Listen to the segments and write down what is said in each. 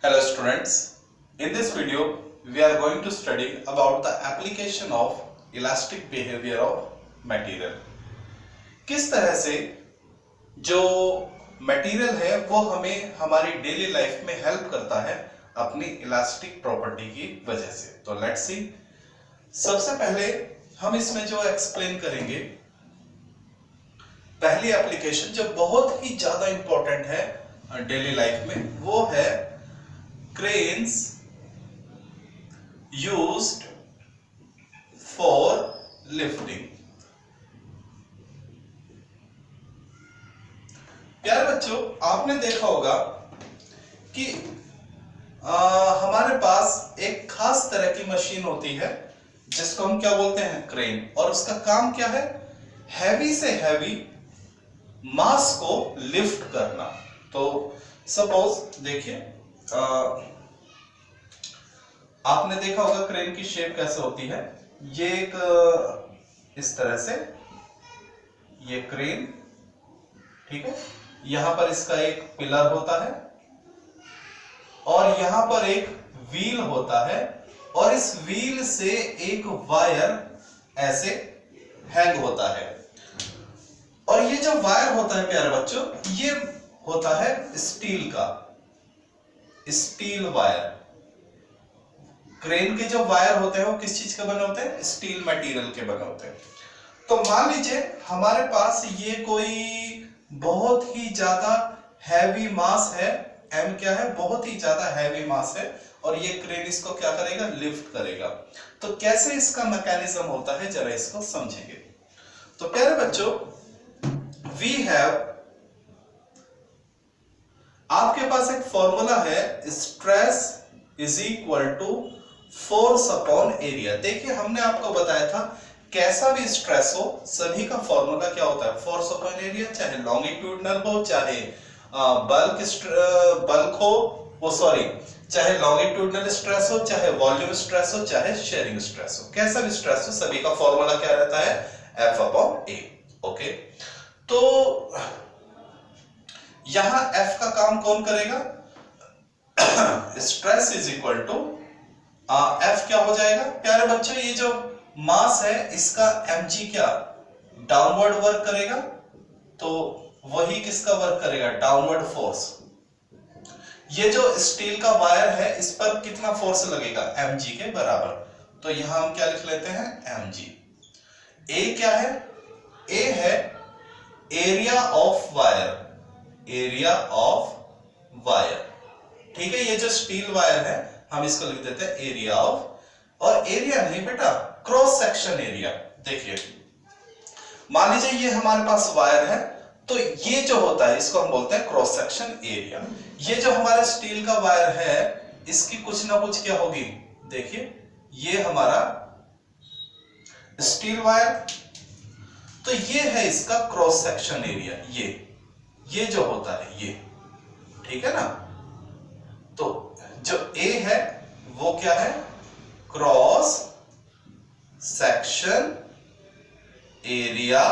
Hello students, in this video we are going to study about the application of elastic behavior of material. किस तरह से जो material है वो हमें हमारी डेली लाइफ में हेल्प करता है अपनी इलास्टिक प्रॉपर्टी की वजह से। तो लेट्स सी, सबसे पहले हम इसमें जो एक्सप्लेन करेंगे, पहली एप्लीकेशन जो बहुत ही ज्यादा इंपॉर्टेंट है डेली लाइफ में, वो है cranes used for lifting। प्यारे बच्चों, आपने देखा होगा कि हमारे पास एक खास तरह की मशीन होती है जिसको हम क्या बोलते हैं, क्रेन। और उसका काम क्या है, हैवी से हैवी मास को लिफ्ट करना। तो सपोज देखिए, आपने देखा होगा क्रेन की शेप कैसे होती है। ये एक इस तरह से ये क्रेन, ठीक है, यहां पर इसका एक पिलर होता है और यहां पर एक व्हील होता है और इस व्हील से एक वायर ऐसे हैंग होता है। और ये जो वायर होता है प्यारे बच्चों, ये होता है स्टील का, स्टील वायर। क्रेन के जो वायर होते हैं वो किस चीज के बने होते हैं, स्टील मटेरियल के बने होते हैं। तो मान लीजिए हमारे पास ये कोई बहुत ही ज्यादा हैवी मास है, एम क्या है, बहुत ही ज्यादा हैवी मास है, और ये क्रेन इसको क्या करेगा, लिफ्ट करेगा। तो कैसे इसका मैकेनिज्म होता है, जरा इसको समझेंगे। तो प्यारे बच्चों, वी हैव, आपके पास एक फॉर्मूला है, stress is equal to force upon area. देखिए, हमने आपको बताया था कैसा भी स्ट्रेस हो, सभी का फॉर्मूला क्या होता है, फोर्स अपॉन एरिया। चाहे लॉन्गिट्यूडनल हो, चाहे बल्क हो, वो सॉरी, चाहे लॉन्गिट्यूडनल स्ट्रेस हो, चाहे वॉल्यूम स्ट्रेस हो, चाहे शेयरिंग स्ट्रेस हो, कैसा भी स्ट्रेस हो, सभी का फॉर्मूला क्या रहता है, एफ अपॉन ए। ओके, तो यहां एफ का काम कौन करेगा, stress is equal to F क्या हो जाएगा प्यारे बच्चों, ये जो मास है इसका mg क्या डाउनवर्ड वर्क करेगा, तो वही किसका वर्क करेगा, डाउनवर्ड फोर्स। ये जो स्टील का वायर है इस पर कितना फोर्स लगेगा, mg के बराबर। तो यहां हम क्या लिख लेते हैं, mg। ए क्या है, ए है area of wire, area of wire, ठीक है। ये जो स्टील वायर है हम इसको लिख देते हैं एरिया ऑफ, और एरिया नहीं बेटा, क्रॉस सेक्शन एरिया। देखिए, मान लीजिए ये हमारे पास वायर है, तो ये जो होता है इसको हम बोलते हैं क्रॉस सेक्शन एरिया। ये जो हमारा स्टील का वायर है इसकी कुछ ना कुछ क्या होगी, देखिए ये हमारा स्टील वायर, तो ये है इसका क्रॉस सेक्शन एरिया, ये जो होता है ये, ठीक है ना। तो जो ए है वो क्या है, cross section area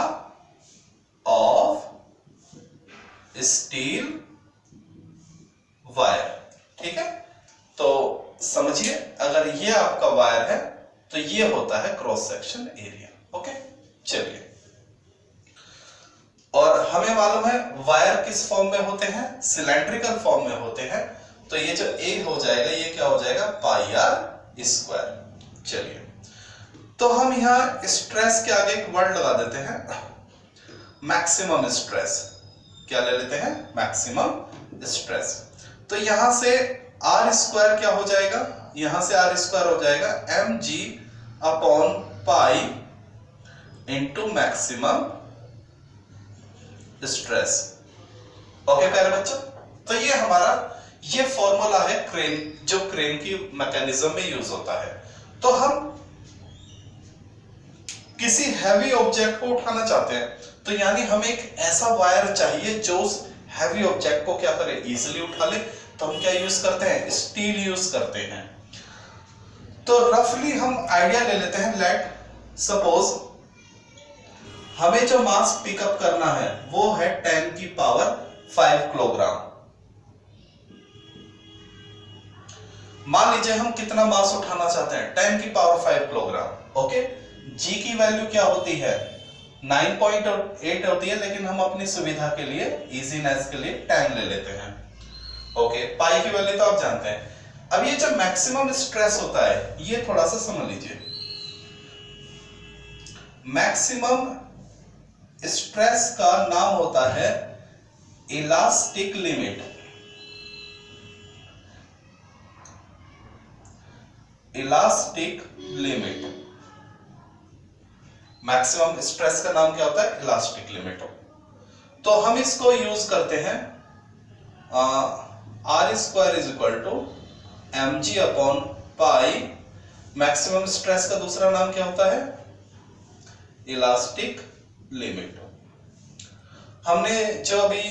of steel wire, ठीक है। तो समझिए, अगर ये आपका वायर है तो ये होता है क्रॉस सेक्शन एरिया। ओके, चलिए, और हमें मालूम है वायर किस फॉर्म में होते हैं, सिलेंड्रिकल फॉर्म में होते हैं। तो ये जो ए हो जाएगा ये क्या हो जाएगा, पाई आर स्क्वायर। चलिए, तो हम यहां स्ट्रेस के आगे एक वर्ड लगा देते हैं, मैक्सिमम स्ट्रेस। क्या ले लेते हैं, मैक्सिमम स्ट्रेस। तो यहां से आर स्क्वायर क्या हो जाएगा, यहां से आर स्क्वायर हो जाएगा mg upon pi into maximum stress. Okay प्यारे बच्चों, तो ये हमारा ये फॉर्मूला है क्रेन, जो क्रेन की मैकेनिज्म में यूज होता है। तो हम किसी हैवी ऑब्जेक्ट को उठाना चाहते हैं, तो यानी हमें एक ऐसा वायर चाहिए जो उस हैवी ऑब्जेक्ट को क्या करे, इजीली उठा ले। तो हम क्या यूज करते हैं, स्टील यूज करते हैं। तो रफली हम आइडिया ले लेते हैं, लेट सपोज हमें जो मास पिकअप करना है वो है 10 की पावर 5 किलोग्राम। मान लीजिए हम कितना मास उठाना चाहते हैं, 10 की पावर 5 किलोग्राम। ओके, जी की वैल्यू क्या होती है, 9.8 होती है, लेकिन हम अपनी सुविधा के लिए, इजीनेस के लिए 10 ले लेते हैं। ओके, पाई की वैल्यू तो आप जानते हैं। अब ये जो मैक्सिमम स्ट्रेस होता है, ये थोड़ा सा समझ लीजिए। मैक्सिमम स्ट्रेस का नाम होता है elastic limit. Elastic limit, maximum stress का नाम क्या होता है, इलास्टिक लिमिट। तो हम इसको यूज करते हैं r square is equal to m g upon pi. Maximum stress का दूसरा नाम क्या होता है, इलास्टिक लिमिट। हमने जो अभी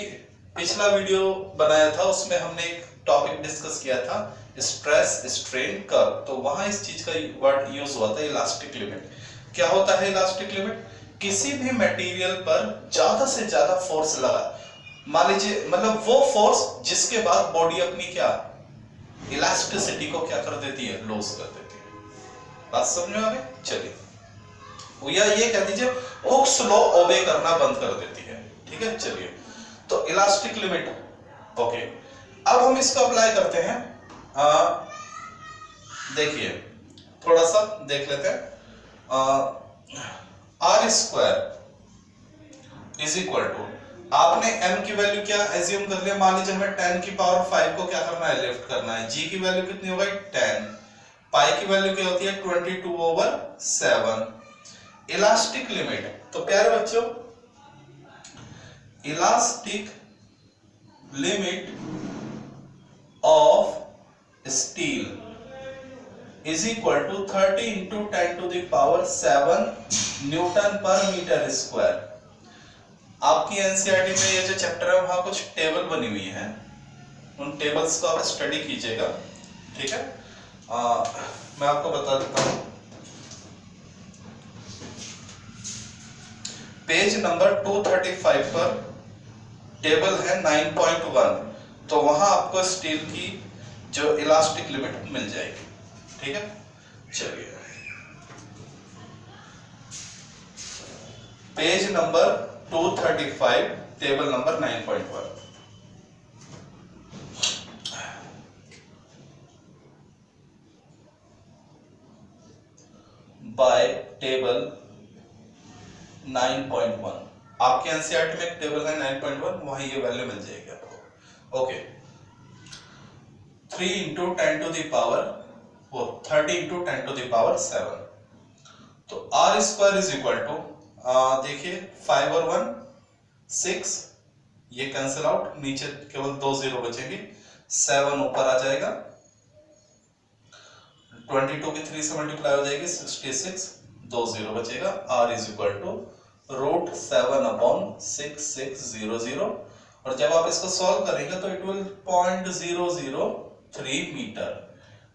पिछला वीडियो बनाया था उसमें हमने एक टॉपिक डिस्कस किया था, स्ट्रेस स्ट्रेन कर्व, तो वहां इस चीज का वर्ड यूज हुआ था, इलास्टिक लिमिट। क्या होता है इलास्टिक लिमिट, किसी भी मटेरियल पर ज्यादा से ज्यादा फोर्स लगा, मान लीजिए मतलब वो फोर्स जिसके बाद बॉडी अपनी क्या इलास्टिसिटी को क्या कर देती है, लॉस कर देती है। बात समझ में आ गई? चलिए, या ये कह दीजिए हुक्स लॉ ओबे करना बंद कर देती है। ठीक है, चलिए, तो इलास्टिक लिमिट। ओके, अब हम इसको अप्लाई करते हैं। देखिए थोड़ा सा देख लेते हैं। R square is equal to, आपने m की वैल्यू क्या एज्यूम कर लिया, मान लीजिए हमें 10 की पावर 5 को क्या करना है, लिफ्ट करना है। g की वैल्यू कितनी हो गई 10, पाई की वैल्यू क्या होती है 22/7। इलास्टिक लिमिट, तो प्यारे बच्चों elastic limit of steel is equal to 30 into 10 to the power 7 newton per metre square. आपकी एनसीईआरटी में ये जो चैप्टर है वहां कुछ टेबल बनी हुई है, उन टेबल्स को आप स्टडी कीजिएगा। ठीक है, मैं आपको बता देता हूं, पेज नंबर 235 पर टेबल है 9.1, तो वहां आपको स्टील की जो इलास्टिक लिमिट मिल जाएगी। ठीक है, चलिए page number 235 table number 9.1। By table 9.1, आपके एनसीईआरटी में एक टेबल है 9.1, वहां ये वैल्यू मिल जाएगी आपको। Okay, 3 into 10 to the power 30 into 10 to the power 7, तो r square is equal to, देखिए 5 और 1 6, ये कैंसिल आउट, नीचे केवल 2 जीरो बचेंगे, 7 ऊपर आ जाएगा, 22 की 3 से मल्टीप्लाई हो जाएगी 66, 2 जीरो बचेगा। r इज इक्वल टू √7/6600, और जब आप इसको सॉल्व करेंगे तो इट विल 0.003 मीटर,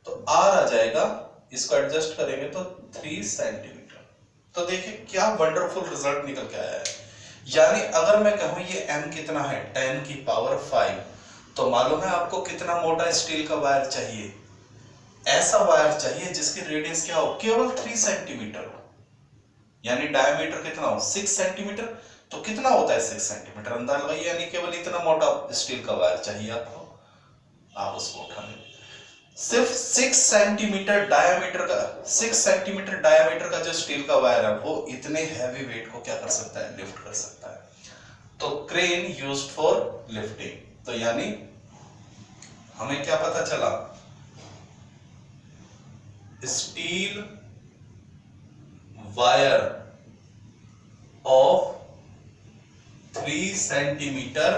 तो r आ जाएगा, इसको एडजस्ट करेंगे तो 3 सेंटीमीटर। तो देखिए क्या वंडरफुल रिजल्ट निकल के आया है। यानी अगर मैं कहूं ये m कितना है 10 की पावर 5, तो मालूम है आपको कितना मोटा स्टील का वायर चाहिए, ऐसा वायर चाहिए जिसकी रेडियस क्या हो, केवल 3 सेंटीमीटर हो, यानी डायमीटर कितना हो 6 सेंटीमीटर। तो कितना होता है 6 सेंटीमीटर, अंदाजा लगाइए, यानी केवल इतना मोटा स्टील का वायर चाहिए आपको, आप उसको उठा लें। सिर्फ 6 सेंटीमीटर डायमीटर का, 6 सेंटीमीटर डायमीटर का जो स्टील का वायर है वो इतने हैवी वेट को क्या कर सकता है, लिफ्ट कर सकता है। तो क्रेन यूज्ड फॉर लिफ्टिंग। तो यानी हमें क्या पता चला, steel wire of 3 centimetre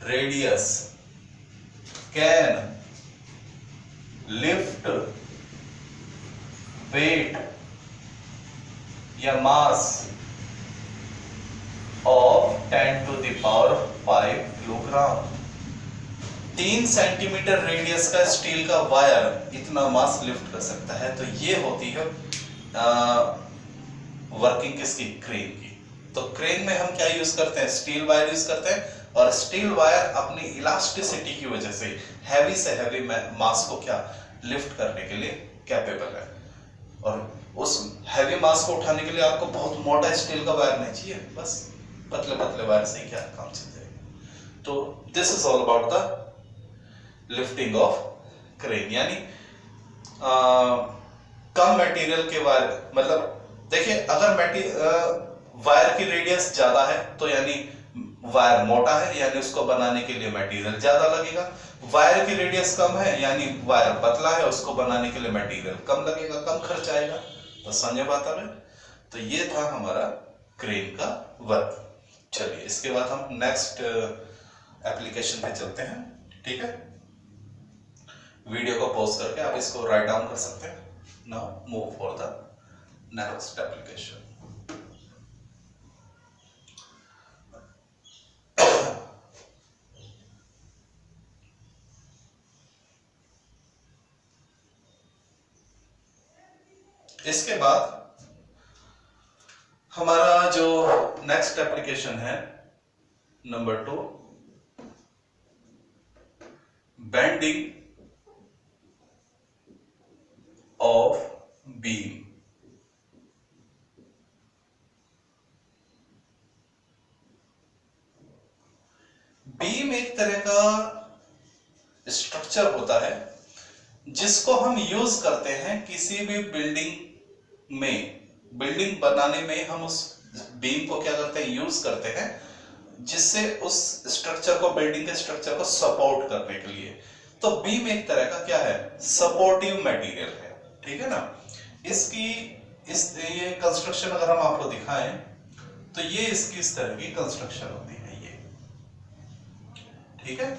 radius can lift weight या mass of 10 to the power 5 kilogram. 3 centimetre radius का स्टील का वायर इतना मास लिफ्ट कर सकता है। तो ये होती है वर्किंग किसकी, क्रेन की। तो क्रेन में हम क्या यूज करते हैं, स्टील वायर यूज करते हैं, और स्टील वायर अपनी इलास्टिसिटी की वजह से हैवी से हैवी मास को क्या लिफ्ट करने के लिए कैपेबल है। और उस हैवी मास को उठाने के लिए आपको बहुत मोटा स्टील का वायर नहीं चाहिए, बस पतले पतले वायर से ही क्या काम चल जाएगा। तो this is all about the lifting of crane, यानी कम मटेरियल के वायर, मतलब देखिए अगर वायर की रेडियस ज्यादा है तो यानी वायर मोटा है, यानी उसको बनाने के लिए मटेरियल ज्यादा लगेगा। वायर की रेडियस कम है यानी वायर पतला है, उसको बनाने के लिए मटेरियल कम लगेगा, कम खर्च आएगा। तो समझे बात है। तो ये था हमारा क्रेन का वर्क। चलिए इसके बाद हम नेक्स्ट एप्लीकेशन पे चलते हैं, ठीक है। वीडियो को पॉज करके आप इसको राइट डाउन कर सकते हैं। Now move for the next application. इसके बाद हमारा जो नेक्स्ट एप्लीकेशन है number 2, bending of beam. Beam एक तरह का स्ट्रक्चर होता है जिसको हम यूज करते हैं किसी भी बिल्डिंग में, बिल्डिंग बनाने में हम उस बीम को क्या करते हैं, यूज करते हैं, जिससे उस स्ट्रक्चर को, बिल्डिंग के स्ट्रक्चर को सपोर्ट करने के लिए। तो बीम एक तरह का क्या है, सपोर्टिव मटेरियल है, ठीक है ना। ये कंस्ट्रक्शन अगर हम आपको दिखाएं तो ये इसकी इस तरह की कंस्ट्रक्शन होती है, ये ठीक है।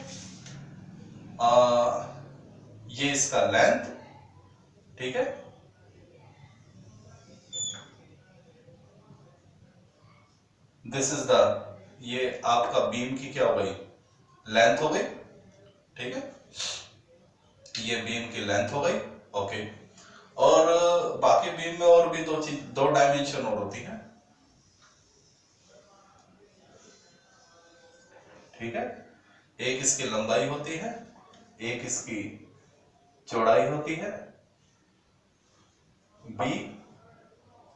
ये इसका लेंथ, ठीक है। दिस इज द, ये आपका बीम की क्या हो गई, लेंथ हो गई, ठीक है। ये बीम की लेंथ हो गई, ओके। और बाकी बीम में और भी दो डायमेंशन और होती है, ठीक है। एक इसकी लंबाई होती है, एक इसकी चौड़ाई होती है बी,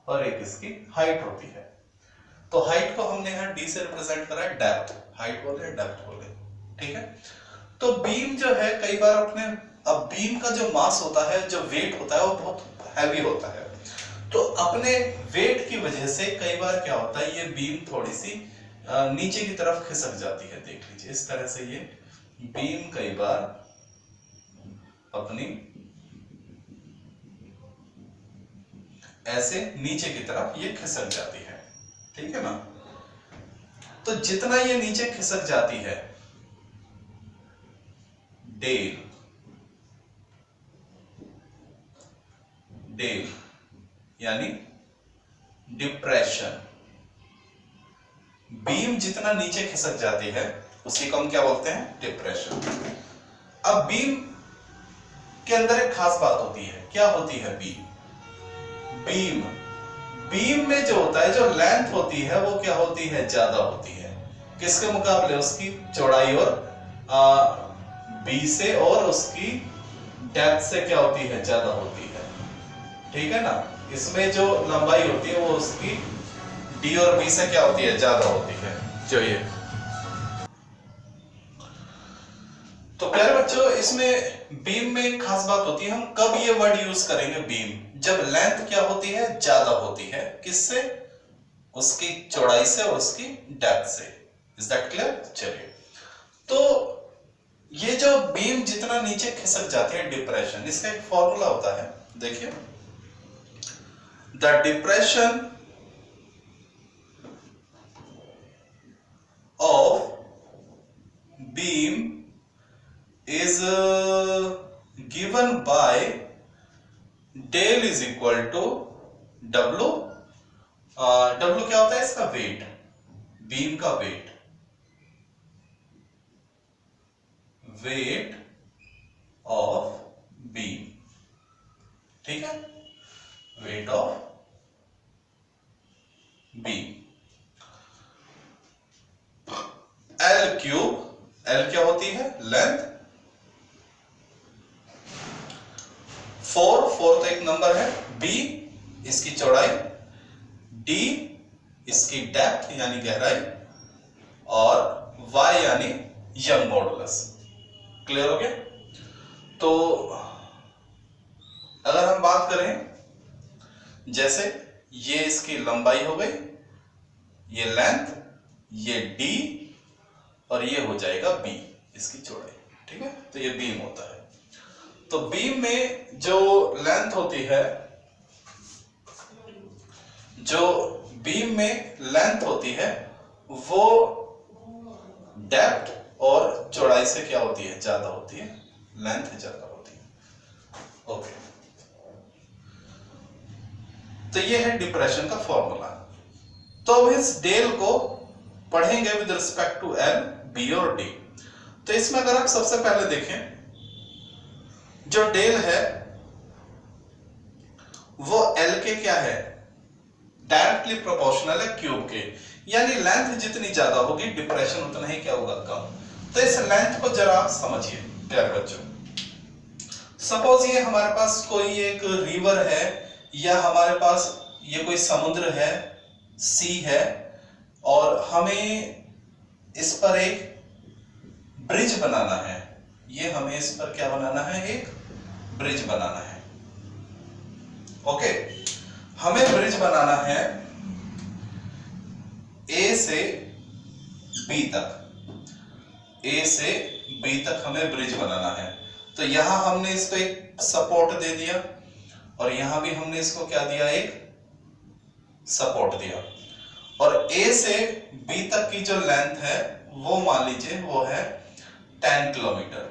और एक इसकी हाइट होती है। तो हाइट को हमने यहां डी से रिप्रेजेंट करा है, डेप्थ, हाइट बोले डेप्थ बोले, ठीक है। तो बीम जो है कई बार अपने, अब बीम का जो मास होता है, जो वेट होता है, वो बहुत हैवी होता है। तो अपने वेट की वजह से कई बार क्या होता है, ये बीम थोड़ी सी नीचे की तरफ खिसक जाती है। देख लीजिए इस तरह से ये बीम कई बार अपनी ऐसे नीचे की तरफ ये खिसक जाती है, ठीक है ना। तो जितना ये नीचे खिसक जाती है, डेल यानी डिप्रेशन, बीम जितना नीचे खिसक जाती है उसी को हम क्या बोलते हैं, डिप्रेशन। अब बीम के अंदर एक खास बात होती है, क्या होती है बीम में जो होता है, जो लेंथ होती है वो क्या होती है, ज्यादा होती है। किसके मुकाबले, उसकी चौड़ाई और बी से, और उसकी डेप्थ से क्या होती है, ज्यादा होती है, ठीक है ना। इसमें जो लंबाई होती है वो उसकी डी और बी से क्या होती है, ज्यादा होती है, जो ये। तो प्यारे बच्चों, इसमें बीम में एक खास बात होती है, हम कब ये वर्ड यूज करेंगे बीम, जब लेंथ क्या होती है, ज्यादा होती है, किससे, उसकी चौड़ाई से और उसकी डेप्थ से। Is that clear. चलिए, तो ये जो बीम जितना नीचे खिसक जाती है, डिप्रेशन, इसका एक फॉर्मूला होता है, देखिए, the depression of beam is given by del is equal to W। W क्या होता है, इसका वेट, बीम का वेट ऑफ बीम, ठीक है, weight of beam. L cube, L क्या होती है, लेंथ, 4 तो एक नंबर है, b इसकी चौड़ाई, d इसकी डेप्थ यानी गहराई, और y यानी यंग मॉडुलस। क्लियर हो गया? तो अगर हम बात करें, जैसे ये इसकी लंबाई हो गई, ये लेंथ, ये d, और ये हो जाएगा b इसकी चौड़ाई। ठीक है, तो ये बीम होता है। तो बीम में जो लेंथ होती है, जो बीम में लेंथ होती है वो डेप्थ और चौड़ाई से क्या होती है? ज्यादा होती है, लेंथ ज्यादा होती है। ओके, तो ये है डिप्रेशन का फॉर्मूला। तो अब इस डेल को पढ़ेंगे with respect to L, B और डी। तो इसमें अगर आप सबसे पहले देखें, जो डेल है वो एल के क्या है? डायरेक्टली प्रोपोर्शनल है क्यूब के, यानी लेंथ जितनी ज्यादा होगी डिप्रेशन उतना ही क्या होगा? कम। तो इस लेंथ को जरा आप समझिए प्यारे बच्चों। सपोज ये हमारे पास कोई एक रिवर है, या हमारे पास ये कोई समुद्र है, सी है, और हमें इस पर एक ब्रिज बनाना है। ये हमें इस पर क्या बनाना है? एक ब्रिज बनाना है। ओके, हमें ब्रिज बनाना है ए से बी तक, ए से बी तक हमें ब्रिज बनाना है। तो यहां हमने इसको एक सपोर्ट दे दिया, और यहां भी हमने इसको क्या दिया? एक सपोर्ट दिया। और ए से बी तक की जो लेंथ है वो मान लीजिए वो है 10 किलोमीटर।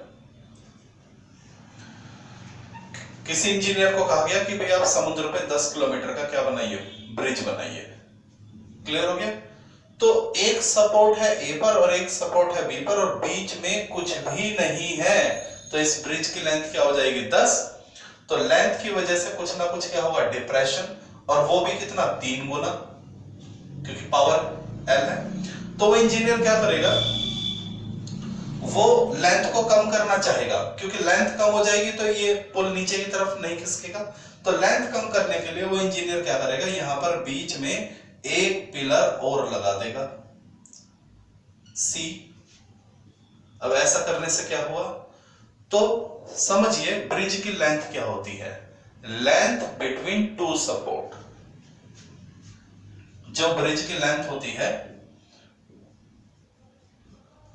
किसी इंजीनियर को कहा गया कि भाई आप समुद्र पे 10 किलोमीटर का क्या बनाइए? ब्रिज बनाइए। क्लियर हो गया? तो एक सपोर्ट है ए पर और एक सपोर्ट है बी पर, और बीच में कुछ भी नहीं है, तो इस ब्रिज की लेंथ क्या हो जाएगी? 10। तो लेंथ की वजह से कुछ ना कुछ क्या होगा? डिप्रेशन, और वो भी कितना? 3 गुना, क्योंकि पावर एल है। तो वो इंजीनियर क्या करेगा? वो लेंथ को कम करना चाहेगा, क्योंकि लेंथ कम हो जाएगी तो ये पुल नीचे की तरफ नहीं खिसकेगा। तो लेंथ कम करने के लिए वो इंजीनियर क्या करेगा? यहां पर बीच में एक पिलर और लगा देगा, सी। अब ऐसा करने से क्या हुआ? तो समझिए ब्रिज की लेंथ क्या होती है? Length between two support. जो ब्रिज की लेंथ होती है,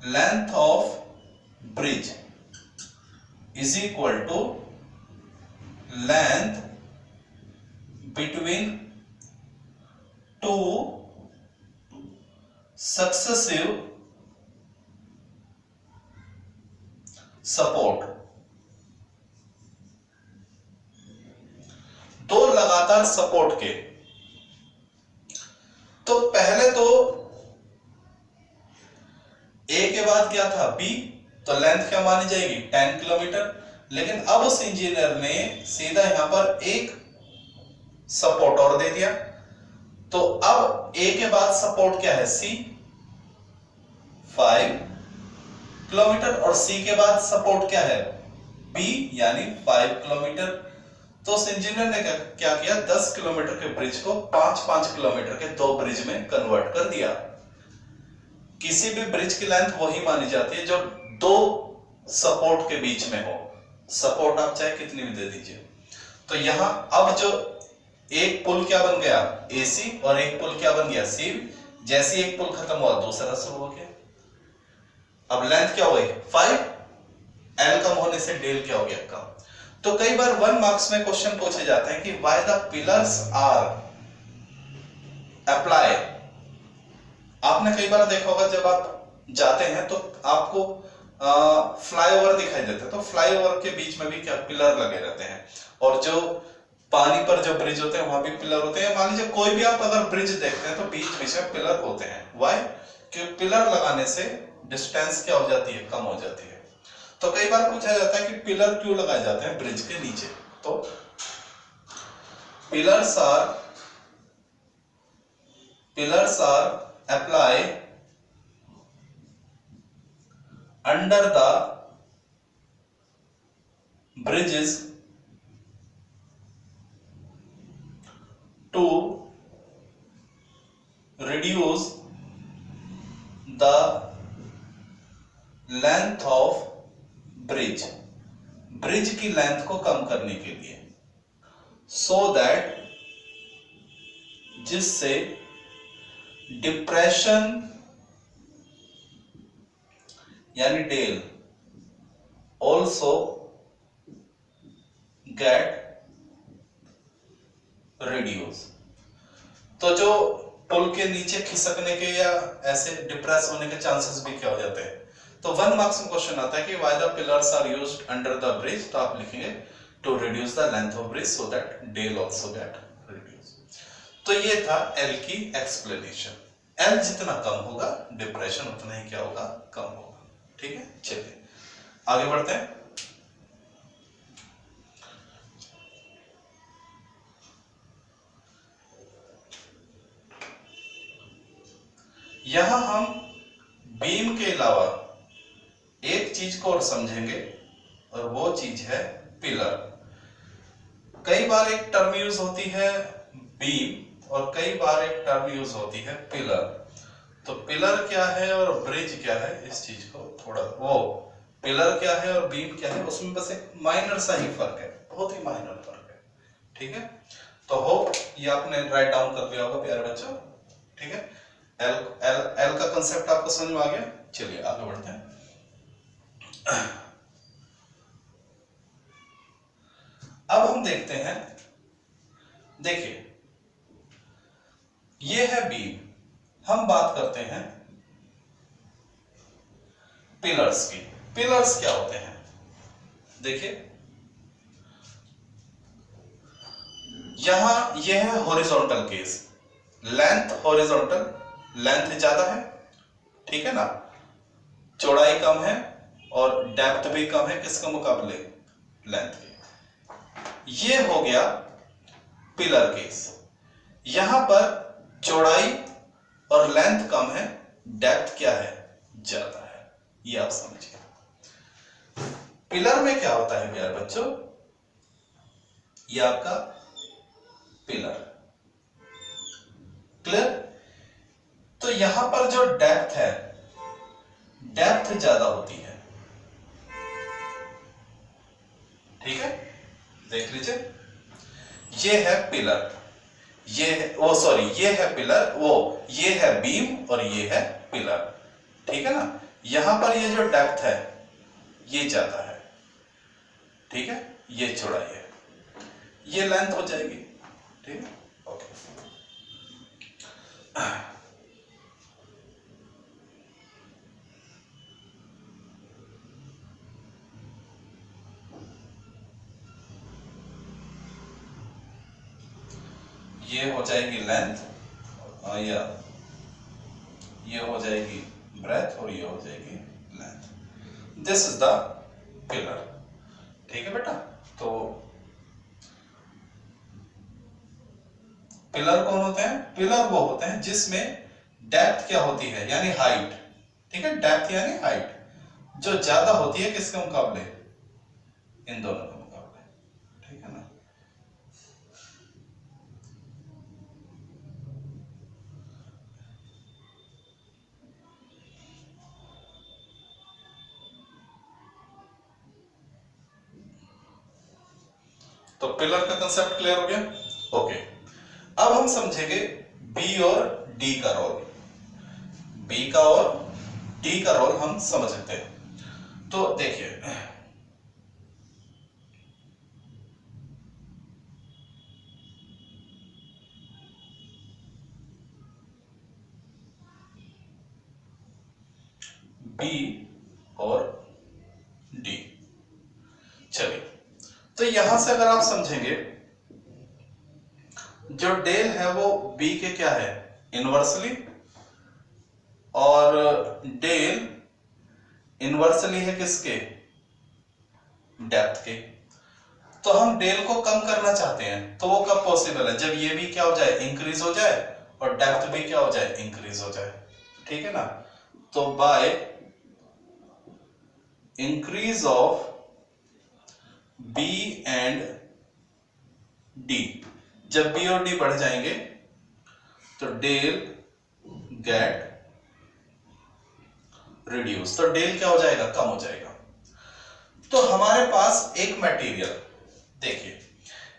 length of bridge is equal to length between two successive support. दो लगातार सपोर्ट के। तो पहले तो ए के बाद क्या था? बी, तो लेंथ क्या मानी जाएगी? 10 किलोमीटर। लेकिन अब उस इंजीनियर ने सीधा यहां पर एक सपोर्ट और दे दिया, तो अब ए के बाद सपोर्ट क्या है? सी, 5 किलोमीटर, और सी के बाद सपोर्ट क्या है? बी, यानी 5 किलोमीटर। तो उस इंजीनियर ने क्या किया? 10 किलोमीटर के ब्रिज को 5-5 किलोमीटर के 2 ब्रिज में कन्वर्ट कर दिया। किसी भी ब्रिज की लेंथ वही मानी जाती है जो 2 सपोर्ट के बीच में हो। सपोर्ट आप चाहे कितनी भी दे दीजिए। तो यहां अब जो एक पुल क्या बन गया? एसी, और एक पुल क्या बन गया? सी। जैसे एक पुल खत्म हुआ दूसरा शुरू हो गया। अब लेंथ क्या हो गई? 5। एल कम होने से डेल क्या हो गया? कम। तो कई बार 1 मार्क्स में क्वेश्चन पूछे जाते हैं कि why the pillars are apply. आपने कई बार देखा होगा जब आप जाते हैं तो आपको फ्लाईओवर दिखाई देता है, तो फ्लाईओवर के बीच में भी क्या पिलर लगे रहते हैं, और जो पानी पर जो ब्रिज होते हैं वहां भी पिलर होते हैं। मान लीजिए कोई भी आप अगर ब्रिज देखते हैं तो बीच बीच में पिलर होते हैं। व्हाई? क्योंकि पिलर लगाने से डिस्टेंस क्या हो जाती है? कम हो जाती है। तो कई बार पूछा जाता है कि पिलर क्यों लगाए जाते हैं ब्रिज के नीचे? तो pillars are apply under the bridges to reduce the length of bridge, bridge की लेंथ को कम करने के लिए, so that जिससे डिप्रेशन यानी डेल ऑल्सो गेट रिड्यूस। तो जो पुल के नीचे खिसकने के या ऐसे डिप्रेस होने के चांसेस भी क्या हो जाते हैं। तो 1 मार्क्स में क्वेश्चन आता है कि why the pillars are used under the bridge, तो आप लिखेंगे to reduce the length of bridge so that del also get reduce. तो ये था एल की एक्सप्लेनेशन। एल जितना कम होगा डिप्रेशन उतना ही क्या होगा, कम होगा। ठीक है, चलिए आगे बढ़ते हैं। यहां हम बीम के अलावा एक चीज को और समझेंगे और वो चीज है पिलर। कई बार एक टर्म यूज होती है बीम और कई बार एक टर्म यूज होती है पिलर। तो पिलर क्या है और ब्रिज क्या है, इस चीज को थोड़ा, वो पिलर क्या है और बीम क्या है, उसमें बस एक माइनर सा ही फर्क है, बहुत ही माइनर फर्क है। ठीक है, तो होप ये आपने राइट डाउन कर दिया होगा प्यारे बच्चों। ठीक है, एल का कंसेप्ट आपको समझ में आ गया। चलिए आगे बढ़ते हैं। अब हम देखते हैं, देखिए ये है बीम, हम बात करते हैं पिलर्स की। पिलर्स क्या होते हैं, देखिए यहां यह है horizontal case, length horizontal, length ज्यादा है, ठीक है ना, चौड़ाई कम है और डेप्थ भी कम है किसके मुकाबले, लेंथ के। ये हो गया पिलर केस। यहां पर चौड़ाई और लेंथ कम है, डेप्थ क्या है, ज्यादा है, ये आप समझिए। पिलर में क्या होता है प्यारे बच्चों, ये आपका पिलर, क्लियर। तो यहां पर जो डेप्थ है, डेप्थ ज्यादा होती है, ठीक है, देख लीजिए ये है पिलर, ये है वो, सॉरी ये है पिलर, वो ये है बीम और ये है पिलर, ठीक है ना। यहां पर ये जो डेप्थ है ये ज्यादा है, ठीक है, ये चौड़ाई है, ये लेंथ हो जाएगी, ठीक है, ओके। ये हो जाएगी लेंथ, या ये हो जाएगी ब्रेथ और ये हो जाएगी length. This is the pillar, ठीक है बेटा। तो पिलर कौन होते हैं, पिलर वो होते हैं जिसमें डेप्थ क्या होती है, यानी हाइट, ठीक है, डेप्थ यानी हाइट जो ज्यादा होती है किसके मुकाबले, इन दोनों के मुकाबले, ठीक है ना। तो पिलर का कंसेप्ट क्लियर हो गया, ओके। अब हम समझेंगे बी और डी का रोल, बी का और डी का रोल हम समझ सकते हैं। तो देखिए बी और डी, चलिए तो यहां से अगर आप समझेंगे जो डेल है वो बी के क्या है, इनवर्सली, और डेल इनवर्सली है किसके, डेप्थ के। तो हम डेल को कम करना चाहते हैं, तो वो कब पॉसिबल है, जब ये भी क्या हो जाए, इंक्रीज हो जाए, और डेप्थ भी क्या हो जाए, इंक्रीज हो जाए, ठीक है ना। तो by increase of b and d, जब बी और डी बढ़ जाएंगे तो डेल गेट रिड्यूस, तो डेल क्या हो जाएगा, कम हो जाएगा। तो हमारे पास एक मटेरियल, देखिए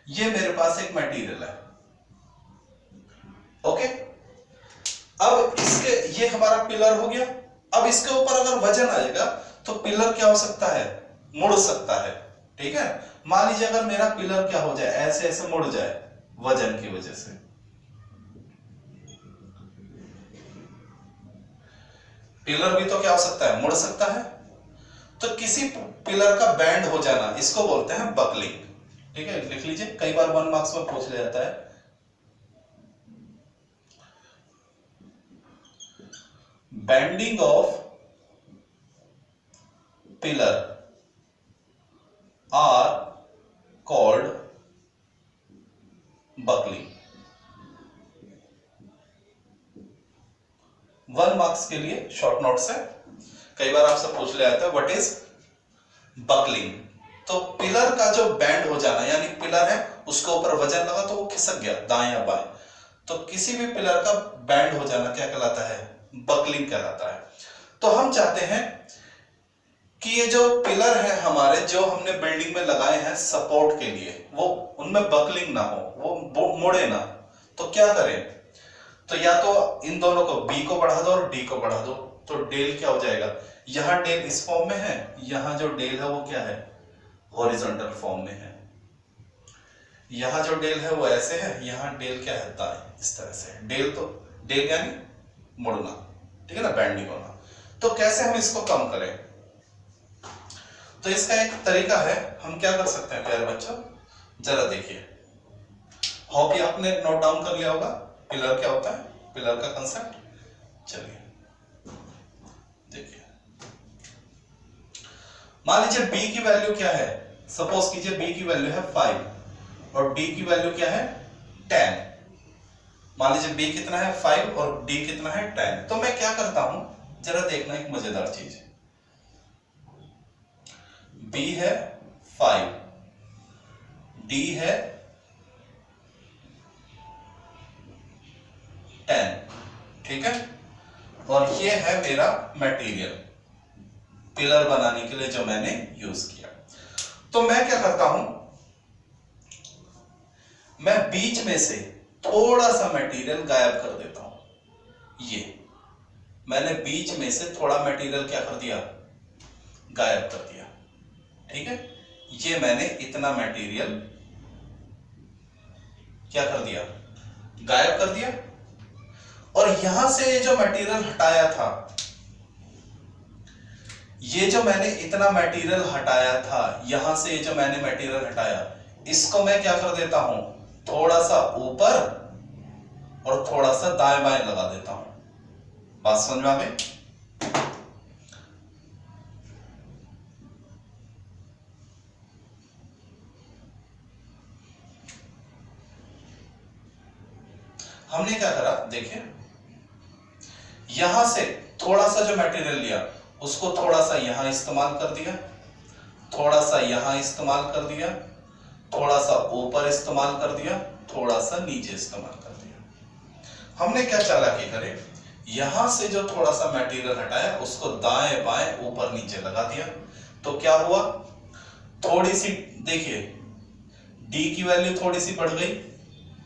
ये मेरे पास एक मटेरियल है, ओके। अब इसके, ये हमारा पिलर हो गया। अब इसके ऊपर अगर वजन आएगा तो पिलर क्या हो सकता है, मुड़ सकता है, ठीक है। मान लीजिए अगर मेरा पिलर क्या हो जाए, ऐसे ऐसे मुड़ जाए वजन की वजह से, पिलर भी तो क्या हो सकता है, मुड़ सकता है। तो किसी पिलर का बैंड हो जाना, इसको बोलते हैं बकलिंग, ठीक है। लिख लीजिए, कई बार 1 मार्क्स में पूछ लिया जाता है। Bending of pillar are called buckling. 1 marks के लिए शॉर्ट नोट्स है, कई बार आपसे पूछ लिया जाता है व्हाट इज बकलिंग। तो पिलर का जो बैंड हो जाना, यानी पिलर है उसके ऊपर वजन लगा तो वो खिसक गया दाएं या बाएं, तो किसी भी पिलर का बैंड हो जाना क्या कहलाता है, बकलिंग कहलाता है। तो हम चाहते हैं कि ये जो पिलर है हमारे, जो हमने बिल्डिंग में लगाए हैं सपोर्ट के लिए, वो उनमें बकलिंग ना हो, वो मुड़े ना। तो क्या करें, तो या तो इन दोनों को, बी को बढ़ा दो और डी को बढ़ा दो, तो डेल क्या हो जाएगा, यहां डेल इस फॉर्म में है, यहां जो डेल है वो क्या है, हॉरिजॉन्टल फॉर्म में है। यहां जो डेल है वो ऐसे है, यहां डेल क्या है, दाएं, इस तरह से। डेल तो डेल यानी मुड़ना, ठीक है ना, बेंडिंग होना। तो कैसे हम इसको कम करें, तो इसका एक तरीका है, हम क्या कर सकते हैं प्यारे बच्चों, जरा देखिए। होप ये आपने नोट डाउन कर लिया होगा पिलर क्या होता है, पिलर का कंसेप्ट। चलिए देखिए, मान लीजिए b की वैल्यू क्या है, सपोज कीजिए b की वैल्यू है 5 और d की वैल्यू क्या है 10। मान लीजिए b कितना है 5 और d कितना है 10। तो मैं क्या करता हूं, जरा देखना एक मजेदार चीज। b है 5, d है 10, ठीक है। और ये है मेरा मटेरियल पिलर बनाने के लिए जो मैंने यूज किया। तो मैं क्या करता हूं, मैं बीच में से थोड़ा सा मटेरियल गायब कर देता हूं। ये मैंने बीच में से थोड़ा मटेरियल क्या कर दिया, गायब कर दिया, ठीक है। ये मैंने इतना मटेरियल क्या कर दिया, गायब कर दिया। और यहां से ये जो मटेरियल हटाया था, ये जो मैंने इतना मटेरियल हटाया था, यहां से ये जो मैंने मटेरियल हटाया, इसको मैं क्या कर देता हूं, थोड़ा सा ऊपर और थोड़ा सा दाएं बाएं लगा देता हूं। बात समझ में आ गई। हमने क्या करा, देखिए यहां से थोड़ा सा जो मटेरियल लिया उसको थोड़ा सा यहां इस्तेमाल कर दिया, थोड़ा सा यहां इस्तेमाल कर दिया, थोड़ा सा ऊपर इस्तेमाल कर दिया, थोड़ा सा नीचे इस्तेमाल कर दिया। हमने क्या चालाकी करे, यहां से जो थोड़ा सा मटेरियल हटाया उसको दाएं बाएं ऊपर नीचे लगा दिया। तो क्या हुआ, थोड़ी सी, देखिए d की वैल्यू थोड़ी सी बढ़ गई,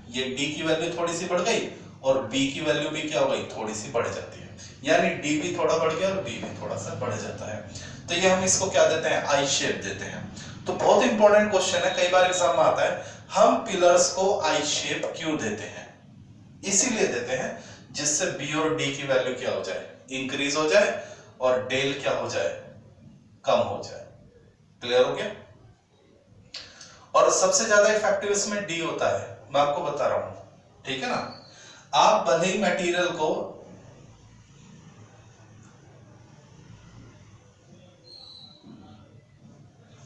ये d की वैल्यू थोड़ी सी बढ़ गई और b की वैल्यू भी क्या हो गई, थोड़ी सी बढ़ जाती है। यानी d भी थोड़ा बढ़ गया और b भी थोड़ा सा बढ़ जाता है। तो ये हम इसको क्या देते हैं, आई शेप देते हैं। तो बहुत इंपॉर्टेंट क्वेश्चन है, कई बार एग्जाम में आता है, हम पिलर्स को आई शेप क्यों देते हैं, इसीलिए देते हैं जिससे b और d की वैल्यू क्या हो जाए, इंक्रीज हो जाए और डेल क्या हो जाए, कम हो जाए। क्लियर हो गया। और सबसे ज्यादा इफेक्टिव इसमें d होता है, मैं आपको बता रहा हूं, ठीक है ना। आप भले ही मटेरियल को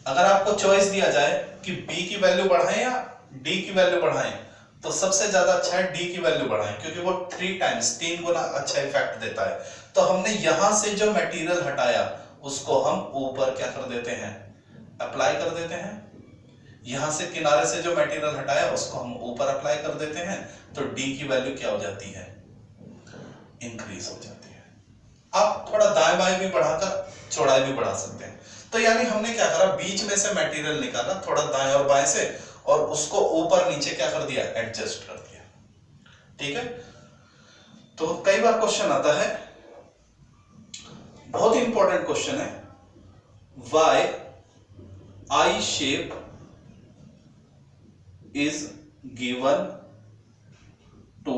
अगर आपको चॉइस दिया जाए कि b की वैल्यू बढ़ाएं या d की वैल्यू बढ़ाएं, तो सबसे ज्यादा अच्छा है d की वैल्यू बढ़ाएं, क्योंकि वो 3 गुना अच्छा इफेक्ट देता है। तो हमने यहां से जो मटेरियल हटाया उसको हम ऊपर क्या कर देते हैं, अप्लाई कर देते हैं। यहां से किनारे से जो मटेरियल हटाया उसको हम ऊपर अप्लाई कर देते हैं, तो डी की वैल्यू क्या हो जाती है, इंक्रीज हो जाती है। आप थोड़ा दाएं बाएं भी बढ़ाकर चौड़ाई भी बढ़ा सकते हैं। तो यानी हमने क्या करा, बीच में से मटेरियल निकाला थोड़ा दाएं और बाएं से, और उसको ऊपर नीचे क्या कर दिया, एडजस्ट कर दिया। ठीक है। तो कई बार क्वेश्चन आता है, बहुत इंपॉर्टेंट क्वेश्चन है, why I shape is given two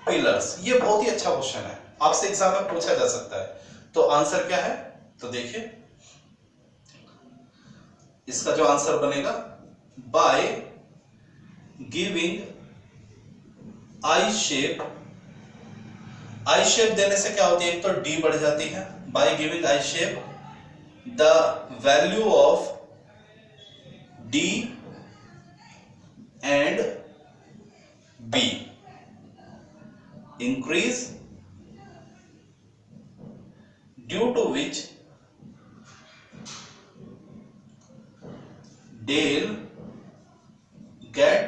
pillars. ये बहुत ही अच्छा क्वेश्चन है, आपसे एग्जाम में पूछा जा सकता है। तो आंसर क्या है, तो देखिए इसका जो आंसर बनेगा, bye giving I shape, I shape देने से क्या होती है, एक तो डी बढ़ जाती है। By giving I shape the value of d and b increase, due to which del get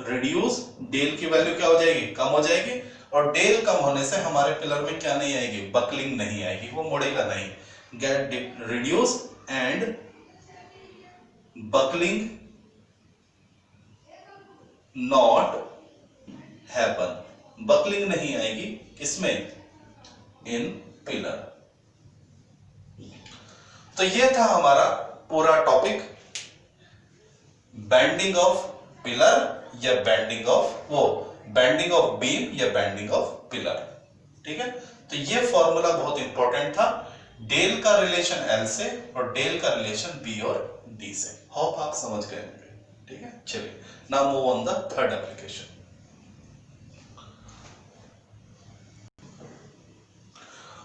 reduce, del की वैल्यू क्या हो जाएगी, कम हो जाएगी, और डेल कम होने से हमारे पिलर में क्या नहीं आएगी, बकलिंग नहीं आएगी, वो मुड़ेगा नहीं। Get reduce and buckling not happen, buckling नहीं आएगी किसमें, इन पिलर। तो ये था हमारा पूरा टॉपिक, बेंडिंग ऑफ पिलर या bending of bending of beam या बेंडिंग ऑफ पिलर। ठीक है। तो ये फॉर्मूला बहुत इंपॉर्टेंट था, डेल का रिलेशन एल से और डेल का रिलेशन बी और डी से। होप आप समझ गए होंगे। ठीक है, चलिए now move on the third application.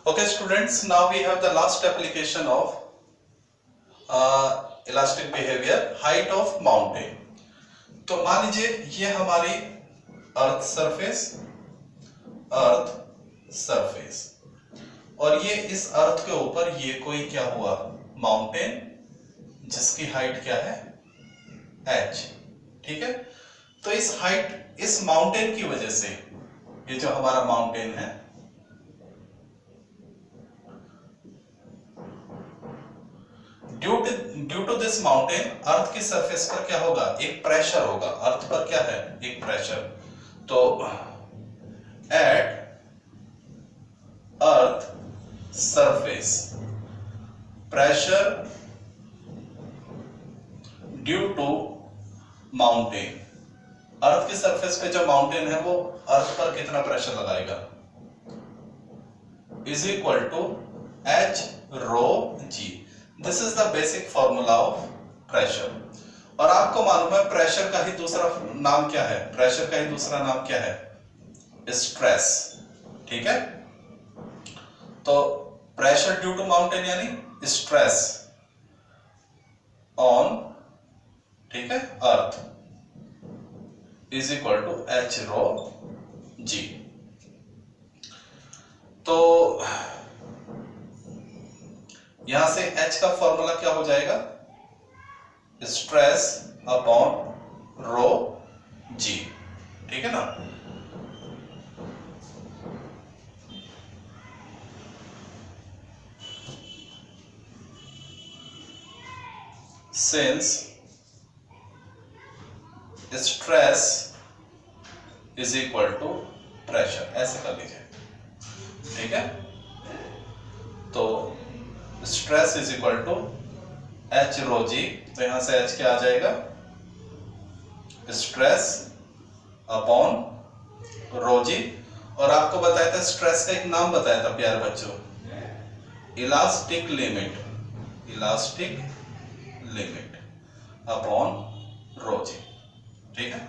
Okay students, now we have the last application of elastic behavior, height of mountain। तो मान लीजिए ये हमारी अर्थ सरफेस और ये इस अर्थ के ऊपर ये कोई क्या हुआ, माउंटेन, जिसकी हाइट क्या है, h। ठीक है। तो इस हाइट, इस माउंटेन की वजह से, ये जो हमारा माउंटेन है, due to this mountain, earth की सरफेस पर क्या होगा, एक प्रेशर होगा। अर्थ पर क्या है, एक प्रेशर। तो at earth surface pressure due to mountain, earth की सरफेस पे जो माउंटेन है वो अर्थ पर कितना प्रेशर लगाएगा, is equal to h rho g. This is the basic formula of pressure. और आपको मालूम है प्रेशर का ही दूसरा नाम क्या है, प्रेशर का ही दूसरा नाम क्या है, स्ट्रेस। ठीक है। तो प्रेशर ड्यू टू माउंटेन यानी स्ट्रेस ऑन, ठीक है, earth is equal to h rho g. तो यहां से H का फॉर्मूला क्या हो जाएगा, स्ट्रेस अपॉन रो जी। ठीक है ना। Since stress is equal to pressure, ऐसे कर लीजिए। ठीक है। तो stress is equal to h rho g, तो यहां से एच क्या आ जाएगा, स्ट्रेस अपॉन रो जी। और आपको बताया था, स्ट्रेस का एक नाम बताया था प्यारे बच्चों, elastic limit, elastic limit upon rho g. ठीक है।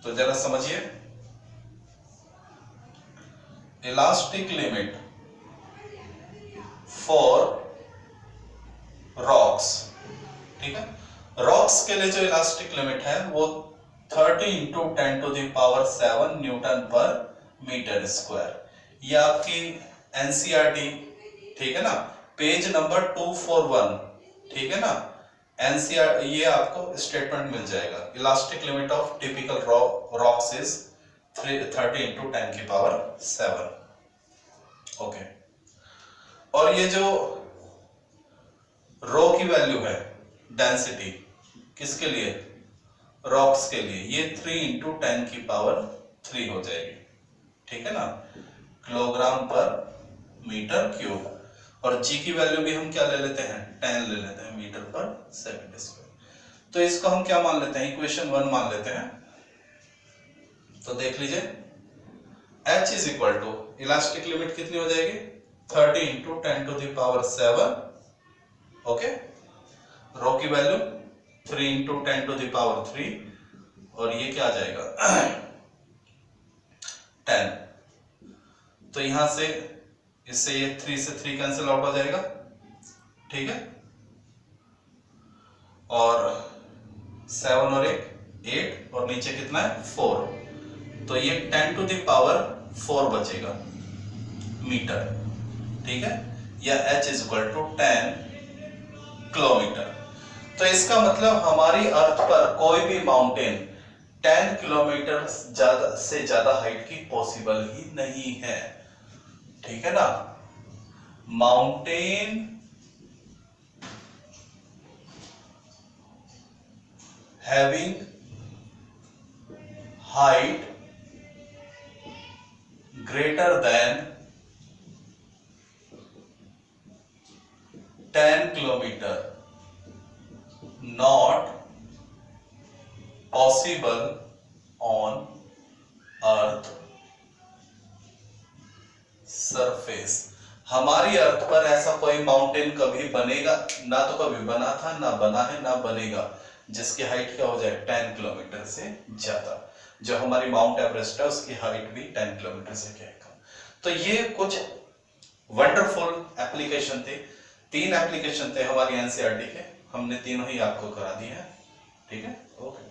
तो जरा समझिए, इलास्टिक लिमिट फॉर रॉक्स। ठीक है। रॉक्स के लिए जो इलास्टिक लिमिट है वो 30 into 10 to the power 7 newton per metre square. ये आपकी एनसीईआरटी, ठीक है ना, पेज नंबर 241, ठीक है ना, एनसीआर, ये आपको स्टेटमेंट मिल जाएगा। Elastic limit of typical rocks is 30 into 10 की पावर 7। ओके, और ये जो रो की वैल्यू है डेंसिटी किसके लिए, रॉक्स के लिए, ये 3 into 10 की पावर 3 हो जाएगी, ठीक है ना, किलोग्राम पर मीटर क्यूब। और जी की वैल्यू भी हम क्या ले लेते हैं, 10 ले लेते हैं मीटर पर सेकंड स्क्वायर। तो इसको हम क्या मान लेते हैं, इक्वेशन 1 मान लेते हैं। तो देख लीजिए, H is equal to, elastic limit कितनी हो जाएगी, 30 into 10 to the power 7। Okay, रो की value 3 into 10 to the power 3, और ये क्या आ जाएगा 10। तो यहां से इससे ये 3 से 3 कैंसिल आउट हो जाएगा, ठीक है, और 7 और 8 और नीचे कितना है 4, तो ये 10 to the power 4 बचेगा मीटर, ठीक है, या H is equal to 10 kilometre. तो इसका मतलब हमारी अर्थ पर कोई भी माउंटेन 10 किलोमीटर ज्यादा से ज्यादा हाइट की पॉसिबल ही नहीं है, ठीक है ना। Mountain having height greater than 10 kilometer not possible on earth surface। हमारी अर्थ पर ऐसा कोई माउंटेन कभी बनेगा ना, तो कभी बना था ना बना है ना बनेगा, जिसकी हाइट क्या हो जाए 10 किलोमीटर से ज्यादा। जो हमारी माउंट एवरेस्ट है उसकी हाइट भी 10 किलोमीटर से क्या है कम। तो ये कुछ वंडरफुल एप्लीकेशन थे, 3 एप्लीकेशन थे हमारी एनसीईआरटी के, हमने तीनों ही आपको करा दिए हैं, ठीक है, ओके।